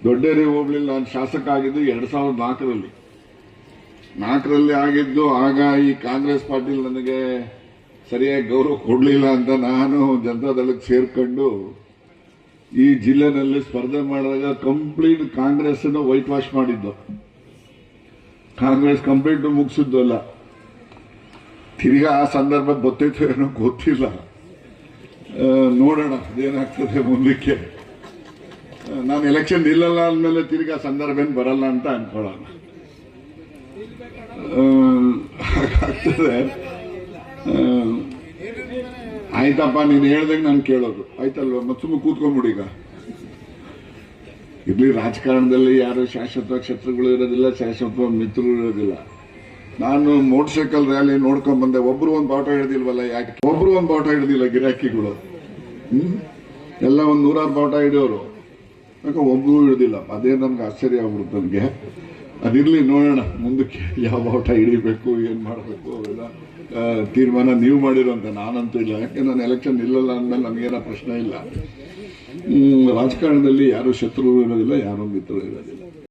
ದೊಡ್ಡೇರಿ ಹೋಬಳಿ ನಾನು ಶಾಸಕ ಆಗಿದ್ದು 2004ರಲ್ಲಿ ಆಗಿದ್ದು. ಆಗ ಈ ಕಾಂಗ್ರೆಸ್ ಪಾರ್ಟಿ ನನಗೆ ಸರಿಯಾಗಿ ಗೌರವ ಕೊಡಲಿಲ್ಲ ಅಂತ ನಾನು ಜನತಾದಳಕ್ಕೆ ಸೇರ್ಕೊಂಡು ಈ ಜಿಲ್ಲೆನಲ್ಲಿ ಸ್ಪರ್ಧೆ ಮಾಡಿದಾಗ ಕಂಪ್ಲೀಟ್ ಕಾಂಗ್ರೆಸ್ ವೈಟ್ ವಾಶ್ ಮಾಡಿದ್ದು. ಕಾಂಗ್ರೆಸ್ ಕಂಪ್ಲೀಟ್ ಮುಗಿಸಿದ್ದು ಅಲ್ಲ. ತಿರ್ಗಾ ಆ ಸಂದರ್ಭ ಗೊತ್ತಿತ್ತು ಏನೋ ಗೊತ್ತಿಲ್ಲ, ನೋಡೋಣ ಏನಾಗ್ತದೆ ಮುಂದಕ್ಕೆ. ನಾನು ಎಲೆಕ್ಷನ್ ನಿಲ್ಲಲ್ಲ ಅಂದಮೇಲೆ ತಿರ್ಗಾ ಸಂದರ್ಭ ಏನು ಬರಲ್ಲ ಅಂತ ಅನ್ಕೊಳ್ಳೋಣ. ಹಾಗಾಗ್ತದೆ. ಆಯ್ತಪ್ಪ, ನೀನು ಹೇಳ್ದಂಗೆ ನಾನು ಕೇಳೋದು ಆಯ್ತಲ್ವ, ಮತ್ತೆ ಸುಮ್ಮನೆ ಕೂತ್ಕೊಂಡ್ಬಿಡಿ. ಈಗ ಇಲ್ಲಿ ರಾಜಕಾರಣದಲ್ಲಿ ಯಾರು ಶಾಶ್ವತ ಶತ್ರುಗಳು ಇರೋದಿಲ್ಲ, ಶಾಶ್ವತ ಮಿತ್ರರು ಇರೋದಿಲ್ಲ. ನಾನು ಮೋಟರ್ ಸೈಕಲ್ ರ್ಯಾಲಿ ನೋಡ್ಕೊಂಡ್ ಬಂದೆ. ಒಬ್ರು ಒಂದು ಬಾವುಟ ಹಿಡಿದಿಲ್ವಲ್ಲ, ಯಾಕೆ ಒಬ್ರು ಒಂದು ಬಾವುಟ ಹಿಡಿದಿಲ್ಲ ಗಿರಾಕಿಗಳು? ಎಲ್ಲ ಒಂದು 100 ಬಾವುಟ ಹಿಡಿಯೋರು, ಯಾಕೆ ಒಬ್ರು ಹಿಡಿದಿಲ್ಲ. ಅದೇ ನಮ್ಗೆ ಆಶ್ಚರ್ಯ ಆಗ್ಬಿಡುತ್ತೆ ನನಗೆ. ಅದಿರ್ಲಿ, ನೋಡೋಣ ಮುಂದಕ್ಕೆ ಯಾವ ಬಾವುಟ ಹಿಡಿಬೇಕು, ಏನ್ ಮಾಡಬೇಕು ಅವೆಲ್ಲ ತೀರ್ಮಾನ ನೀವು ಮಾಡಿರೋಂತ. ನಾನಂತೂ ಇಲ್ಲ, ಯಾಕೆ ನಾನು ಎಲೆಕ್ಷನ್ ನಿಲ್ಲಲ್ಲ ಅಂದ್ಮೇಲೆ ನನಗೇನೋ ಪ್ರಶ್ನೆ ಇಲ್ಲ. ರಾಜಕಾರಣದಲ್ಲಿ ಯಾರು ಶತ್ರು ಇರೋದಿಲ್ಲ, ಯಾರು ಮಿತ್ರರು ಇರೋದಿಲ್ಲ.